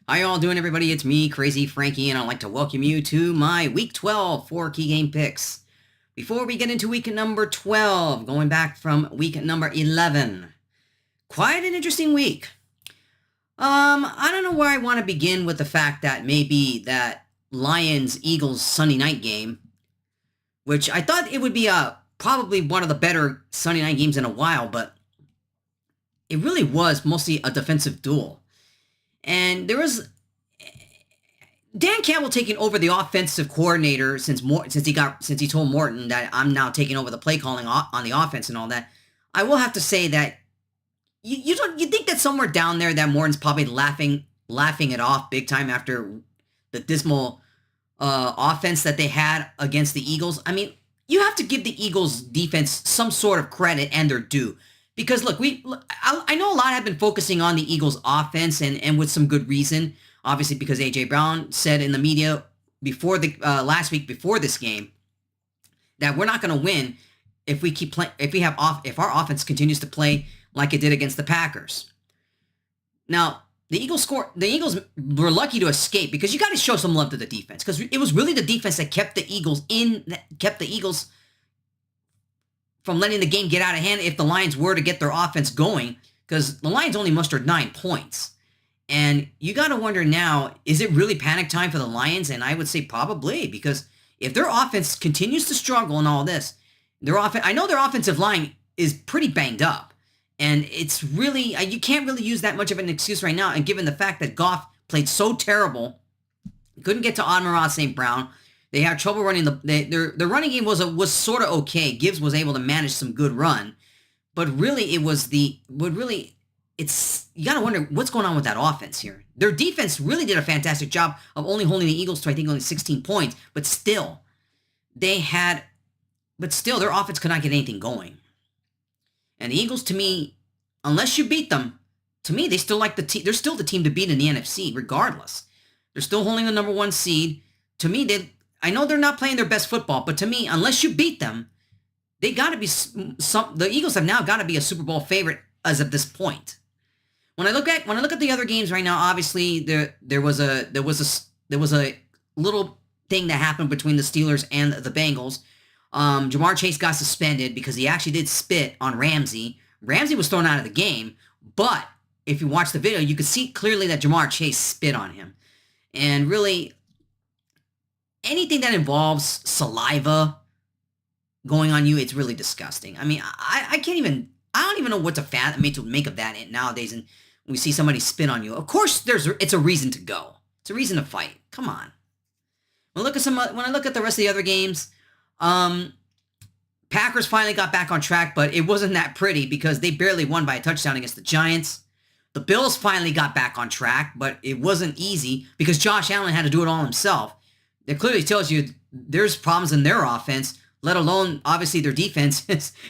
How y'all doing, everybody? It's me, Crazyfrankie, and I'd like to welcome you to my Week 12 4 key game picks. Before we get into week number 12, going back from week number 11, quite an interesting week. I don't know where I want to begin with the fact that maybe that Lions-Eagles Sunday night game, which I thought it would be probably one of the better Sunday night games in a while, but it really was mostly a defensive duel. And there was Dan Campbell taking over the offensive coordinator since he told Morton that I'm now taking over the play calling on the offense and all that. I will have to say that you think that somewhere down there that Morton's probably laughing it off big time after the dismal offense that they had against the Eagles. I mean, you have to give the Eagles defense some sort of credit and their due. Because, look, I know a lot have been focusing on the Eagles' offense, and with some good reason. Obviously, because A.J. Brown said in the media before last week before this game that we're not going to win if we keep playing if our offense continues to play like it did against the Packers. Now, the Eagles were lucky to escape because you got to show some love to the defense because it was really the defense that kept the Eagles from letting the game get out of hand if the Lions were to get their offense going, because the Lions only mustered 9 points. And you got to wonder now, is it really panic time for the Lions? And I would say probably, because if their offense continues to struggle and all this, I know their offensive line is pretty banged up. And it's really, you can't really use that much of an excuse right now. And given the fact that Goff played so terrible, couldn't get to Amon-Ra St. Brown, they had trouble running their running game was sort of okay. Gibbs was able to manage some good run, but really you got to wonder what's going on with that offense here. Their defense really did a fantastic job of only holding the Eagles to I think only 16 points, but still their offense could not get anything going. And the Eagles, to me, unless you beat them, to me they're still the team to beat in the NFC regardless. They're still holding the number 1 seed. To me, I know they're not playing their best football, but to me, unless you beat them, they got to be the Eagles have now got to be a Super Bowl favorite as of this point. When I look at the other games right now, obviously there was a little thing that happened between the Steelers and the Bengals. Jamar Chase got suspended because he actually did spit on Ramsey. Ramsey was thrown out of the game, but if you watch the video, you could see clearly that Jamar Chase spit on him. And really, anything that involves saliva going on you, it's really disgusting. I mean, I don't even know what to make of that nowadays. And we see somebody spit on you. Of course, it's a reason to go. It's a reason to fight. Come on. When I look at the rest of the other games, Packers finally got back on track, but it wasn't that pretty because they barely won by a touchdown against the Giants. The Bills finally got back on track, but it wasn't easy because Josh Allen had to do it all himself. It clearly tells you there's problems in their offense, let alone, obviously, their defense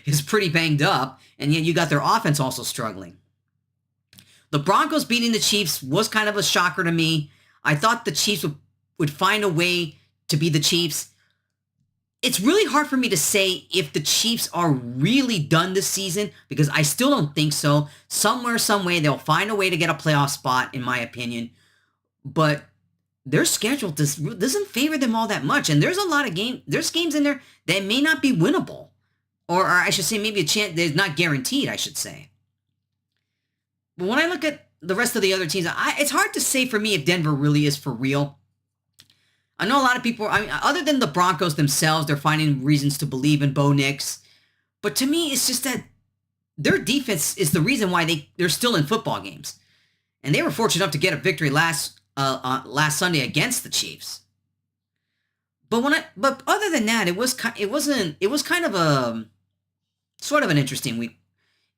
is pretty banged up, and yet you got their offense also struggling. The Broncos beating the Chiefs was kind of a shocker to me. I thought the Chiefs would find a way to beat the Chiefs. It's really hard for me to say if the Chiefs are really done this season because I still don't think so. Somewhere, some way, they'll find a way to get a playoff spot, in my opinion. But their schedule doesn't favor them all that much. And there's there's games in there that may not be winnable. Or I should say maybe a chance, they're not guaranteed, I should say. But when I look at the rest of the other teams, it's hard to say for me if Denver really is for real. I know a lot of people, other than the Broncos themselves, they're finding reasons to believe in Bo Nix. But to me, it's just that their defense is the reason why they're still in football games. And they were fortunate enough to get a victory last Sunday against the Chiefs. But other than that, it was kind of a sort of an interesting week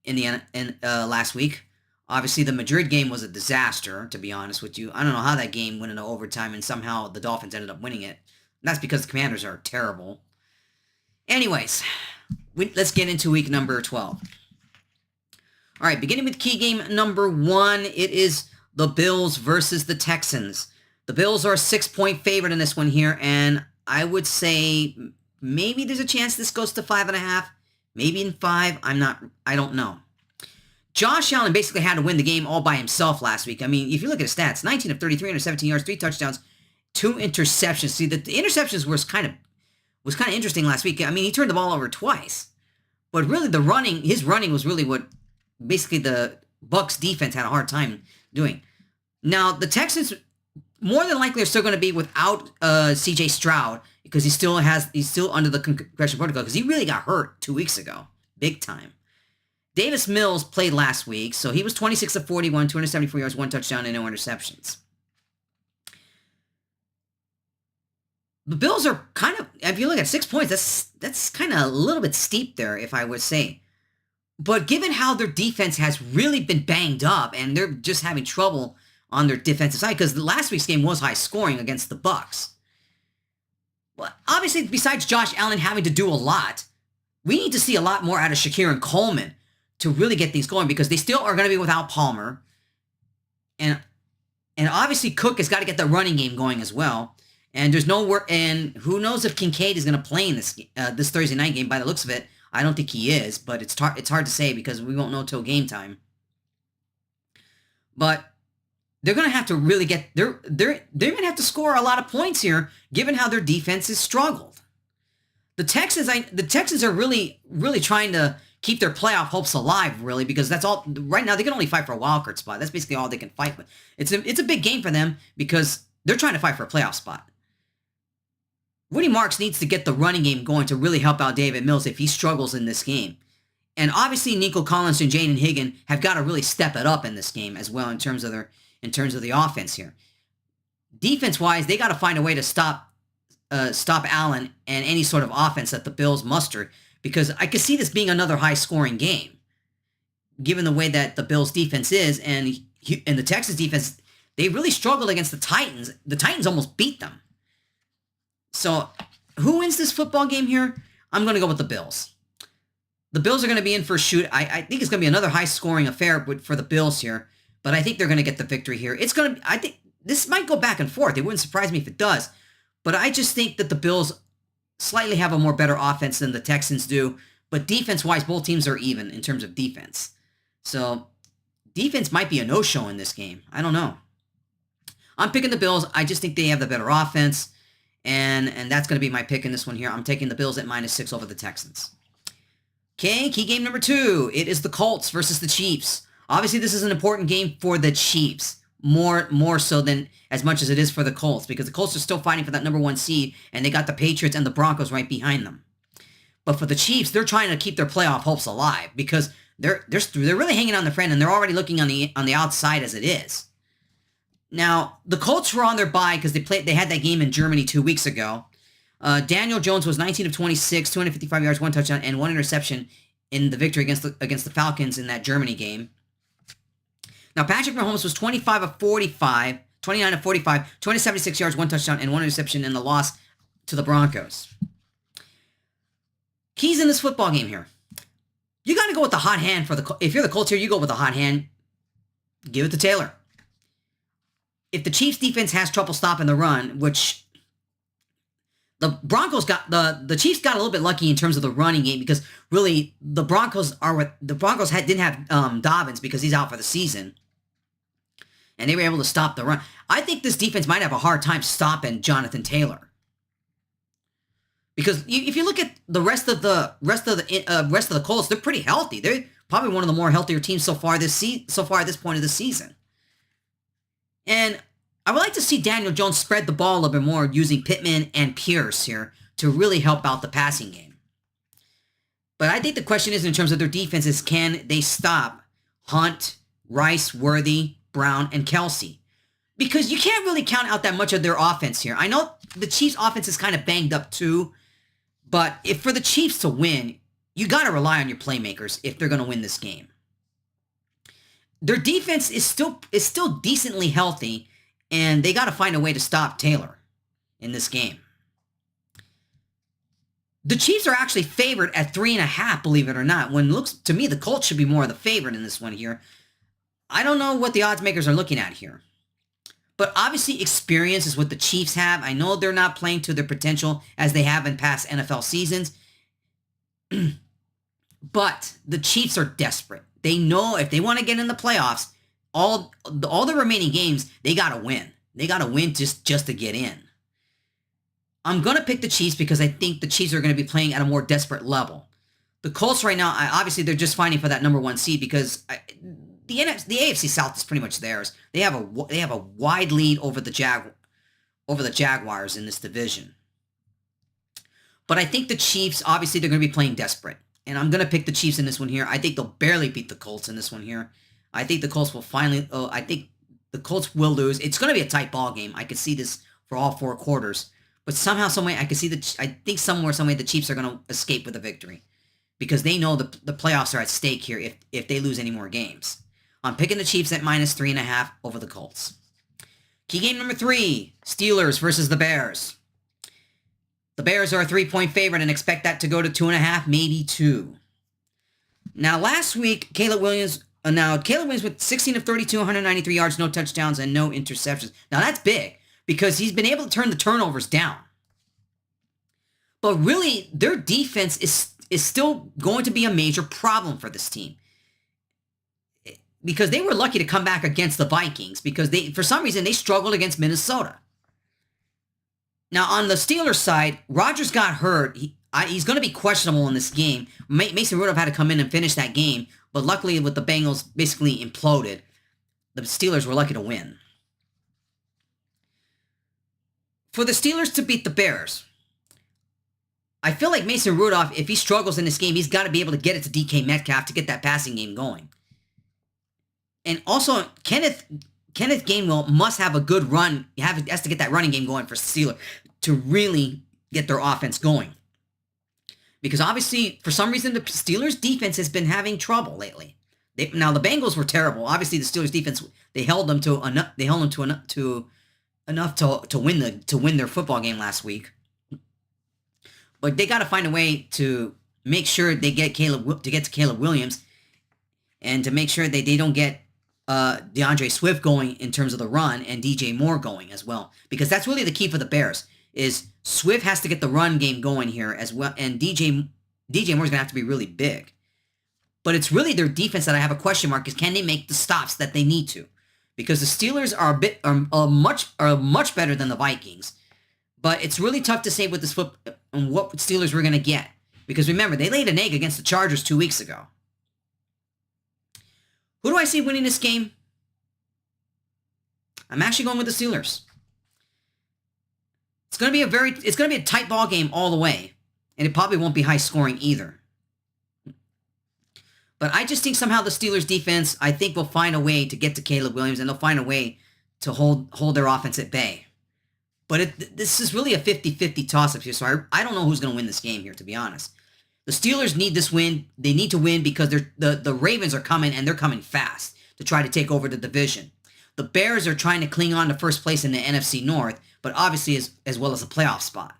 last week. Obviously, the Madrid game was a disaster, to be honest with you. I don't know how that game went into overtime and somehow the Dolphins ended up winning it. That's because the Commanders are terrible. Anyways, let's get into week number 12. All right, beginning with key game number 1, it is the Bills versus the Texans. The Bills are a 6-point favorite in this one here, and I would say maybe there's a chance this goes to 5.5, maybe in 5. I don't know. Josh Allen basically had to win the game all by himself last week. I mean, if you look at his stats, 19 of 33, 117 yards, 3 touchdowns, 2 interceptions. See, the interceptions was kind of interesting last week. I mean, he turned the ball over twice. But really his running was really what basically the Bucs defense had a hard time doing. Now, the Texans more than likely are still going to be without C.J. Stroud because he's still under the concussion protocol because he really got hurt 2 weeks ago. Big time. Davis Mills played last week, so he was 26 of 41, 274 yards, 1 touchdown, and no interceptions. The Bills are kind of, if you look at 6 points, that's kind of a little bit steep there, if I would say. But given how their defense has really been banged up, and they're just having trouble on their defensive side, because last week's game was high scoring against the Bucs. Well, obviously, besides Josh Allen having to do a lot, we need to see a lot more out of Shakir and Coleman to really get things going, because they still are going to be without Palmer. And obviously, Cook has got to get the running game going as well. And there's no work, and who knows if Kincaid is going to play in this Thursday night game. By the looks of it, I don't think he is, but it's hard to say because we won't know till game time. But they're going to have to really they're going to have to score a lot of points here, given how their defense has struggled. The Texans are really trying to keep their playoff hopes alive, really, because that's all right now. They can only fight for a wild card spot. That's basically all they can fight with. It's a big game for them because they're trying to fight for a playoff spot. Woody Marks needs to get the running game going to really help out David Mills if he struggles in this game. And obviously, Nico Collins and Jaden Higgin have got to really step it up in this game as well in terms of the offense here. Defense-wise, they got to find a way to stop Allen and any sort of offense that the Bills muster, because I could see this being another high-scoring game, given the way that the Bills' defense is, and the Texans' defense, they really struggled against the Titans. The Titans almost beat them. So, who wins this football game here? I'm going to go with the Bills. The Bills are going to be in for a shoot. I think it's going to be another high-scoring affair for the Bills here, but I think they're going to get the victory here. I think this might go back and forth. It wouldn't surprise me if it does, but I just think that the Bills slightly have a more better offense than the Texans do, but defense-wise, both teams are even in terms of defense. So, defense might be a no-show in this game. I don't know. I'm picking the Bills. I just think they have the better offense. And that's going to be my pick in this one here. I'm taking the Bills at -6 over the Texans. Okay, key game number 2. It is the Colts versus the Chiefs. Obviously, this is an important game for the Chiefs. More so than as much as it is for the Colts, because the Colts are still fighting for that number 1 seed, and they got the Patriots and the Broncos right behind them. But for the Chiefs, they're trying to keep their playoff hopes alive, because they're really hanging on the friend, and they're already looking on the outside as it is. Now, the Colts were on their bye because they had that game in Germany 2 weeks ago. Daniel Jones was 19 of 26, 255 yards, 1 touchdown, and 1 interception in the victory against the Falcons in that Germany game. Now, Patrick Mahomes was 29 of 45, 276 yards, 1 touchdown, and 1 interception in the loss to the Broncos. Keys in this football game here. You got to go with the hot hand if you're the Colts here, you go with the hot hand. Give it to Taylor. If the Chiefs defense has trouble stopping the run, which the Chiefs got a little bit lucky in terms of the running game, because really the Broncos didn't have Dobbins because he's out for the season, and they were able to stop the run. I think this defense might have a hard time stopping Jonathan Taylor, because if you look at the rest of the Colts, they're pretty healthy. They're probably one of the more healthier teams so far at this point of the season. And I would like to see Daniel Jones spread the ball a little bit more using Pittman and Pierce here to really help out the passing game. But I think the question is, in terms of their defenses, can they stop Hunt, Rice, Worthy, Brown, and Kelsey? Because you can't really count out that much of their offense here. I know the Chiefs' offense is kind of banged up too, but if for the Chiefs to win, you got to rely on your playmakers if they're going to win this game. Their defense is still decently healthy, and they got to find a way to stop Taylor in this game. The Chiefs are actually favored at 3.5, believe it or not, when it looks to me the Colts should be more of the favorite in this one here. I don't know what the odds makers are looking at here. But obviously experience is what the Chiefs have. I know they're not playing to their potential as they have in past NFL seasons. But the Chiefs are desperate. They know if they want to get in the playoffs, all the remaining games, they got to win. They got to win just to get in. I'm going to pick the Chiefs because I think the Chiefs are going to be playing at a more desperate level. The Colts right now, obviously, they're just fighting for that number 1 seed because the AFC South is pretty much theirs. They have a wide lead over the Jaguars in this division. But I think the Chiefs, obviously, they're going to be playing desperate. And I'm going to pick the Chiefs in this one here. I think they'll barely beat the Colts in this one here. I think the Colts will I think the Colts will lose. It's going to be a tight ball game. I could see this for all 4 quarters. But somehow, someway, I think somewhere, someway, the Chiefs are going to escape with a victory. Because they know the playoffs are at stake here if they lose any more games. I'm picking the Chiefs at -3.5 over the Colts. Key game number 3, Steelers versus the Bears. The Bears are a 3-point favorite and expect that to go to 2.5, maybe 2. Now, last week, Caleb Williams with 16 of 32, 193 yards, no touchdowns, and no interceptions. Now, that's big because he's been able to turn the turnovers down. But really, their defense is still going to be a major problem for this team. Because they were lucky to come back against the Vikings because for some reason, they struggled against Minnesota. Now, on the Steelers side, Rodgers got hurt. He's going to be questionable in this game. Mason Rudolph had to come in and finish that game, but luckily with the Bengals basically imploded, the Steelers were lucky to win. For the Steelers to beat the Bears, I feel like Mason Rudolph, if he struggles in this game, he's got to be able to get it to DK Metcalf to get that passing game going. And also, Kenneth Gainwell must have a good run. He has to get that running game going for Steelers to really get their offense going. Because obviously, for some reason, the Steelers' defense has been having trouble lately. Now, the Bengals were terrible. Obviously, the Steelers' defense, they held them to enough to win their football game last week. But they got to find a way to make sure they get to Caleb Williams, and to make sure that they don't get DeAndre Swift going in terms of the run and DJ Moore going as well. Because that's really the key for the Bears, is Swift has to get the run game going here as well, and DJ Moore's going to have to be really big. But it's really their defense that I have a question mark, is can they make the stops that they need to? Because the Steelers are much better than the Vikings. But it's really tough to say with this what Steelers we're going to get. Because remember, they laid an egg against the Chargers 2 weeks ago. Who do I see winning this game? I'm actually going with the Steelers. It's going to be a tight ball game all the way, and it probably won't be high scoring either. But I just think somehow the Steelers defense, I think, will find a way to get to Caleb Williams, and they'll find a way to hold their offense at bay. But this is really a 50-50 toss-up here, so I don't know who's going to win this game here, to be honest. The Steelers need this win. They need to win because the Ravens are coming, and they're coming fast to try to take over the division. The Bears are trying to cling on to first place in the NFC North, but obviously as well as a playoff spot.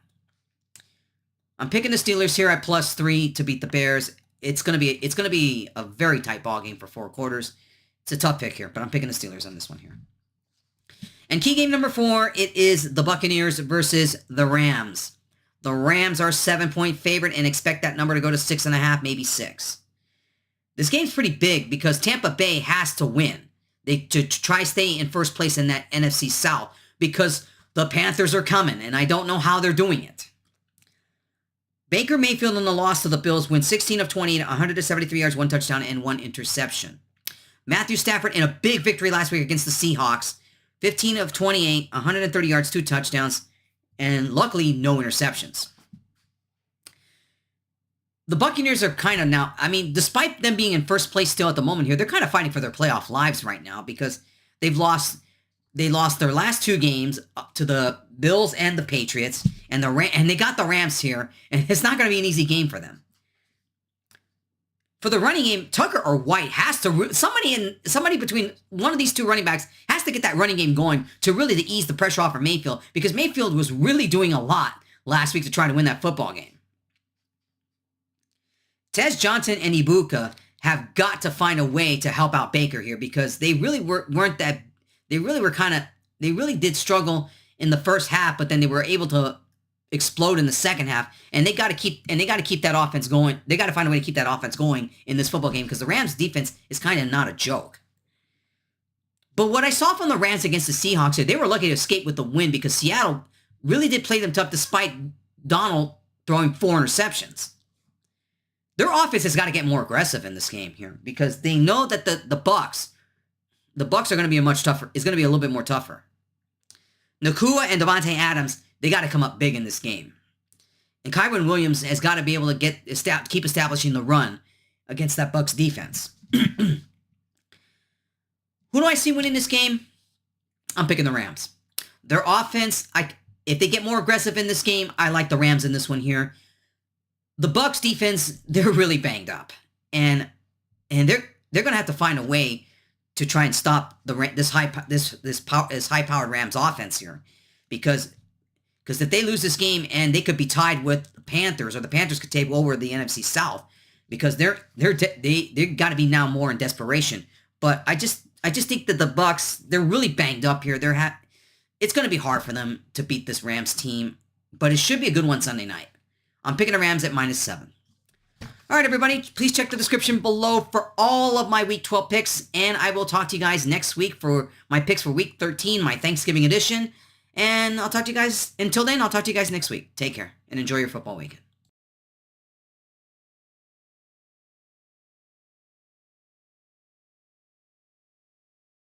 I'm picking the Steelers here at +3 to beat the Bears. It's gonna be a very tight ball game for 4 quarters. It's a tough pick here, but I'm picking the Steelers on this one here. And key game number 4, it is the Buccaneers versus the Rams. The Rams are a 7-point favorite and expect that number to go to 6.5, maybe 6. This game's pretty big because Tampa Bay has to win to try stay in first place in that NFC South because the Panthers are coming, and I don't know how they're doing it. Baker Mayfield in the loss to the Bills went 16 of 20, 173 yards, 1 touchdown, and 1 interception. Matthew Stafford in a big victory last week against the Seahawks, 15 of 28, 130 yards, 2 touchdowns, and luckily no interceptions. The Buccaneers are kind of now, despite them being in first place still at the moment here, they're kind of fighting for their playoff lives right now because they lost their last 2 games to the Bills and the Patriots, and they got the Rams here, and it's not going to be an easy game for them. For the running game, Tucker or White has to somebody between one of these 2 running backs has to get that running game going to really ease the pressure off of Mayfield, because Mayfield was really doing a lot last week to try to win that football game. Tez Johnson and Ibuka have got to find a way to help out Baker here because they really did struggle in the first half, but then they were able to explode in the second half, and they got to keep that offense going. They got to find a way to keep that offense going in this football game because the Rams defense is kind of not a joke. But what I saw from the Rams against the Seahawks, they were lucky to escape with the win because Seattle really did play them tough despite Donald throwing 4 interceptions. Their offense has got to get more aggressive in this game here because they know that the Bucs are going to be is going to be a little bit more tougher. Nakua and Devontae Adams, they got to come up big in this game. And Kyron Williams has got to be able to keep establishing the run against that Bucs defense. Who do I see winning this game? I'm picking the Rams. Their offense, if they get more aggressive in this game, I like the Rams in this one here. The Bucs defense, they're really banged up. And they're going to have to find a way to try and stop this high-powered Rams offense here. Because if they lose this game and they could be tied with the Panthers, or the Panthers could take over the NFC South, because they got to be now more in desperation. But I just think that the Bucs, they're really banged up here. It's going to be hard for them to beat this Rams team, but it should be a good one Sunday night. I'm picking the Rams at -7. All right, everybody, please check the description below for all of my Week 12 picks, and I will talk to you guys next week for my picks for Week 13, my Thanksgiving edition. And I'll talk to you guys, until then, I'll talk to you guys next week. Take care, and enjoy your football weekend.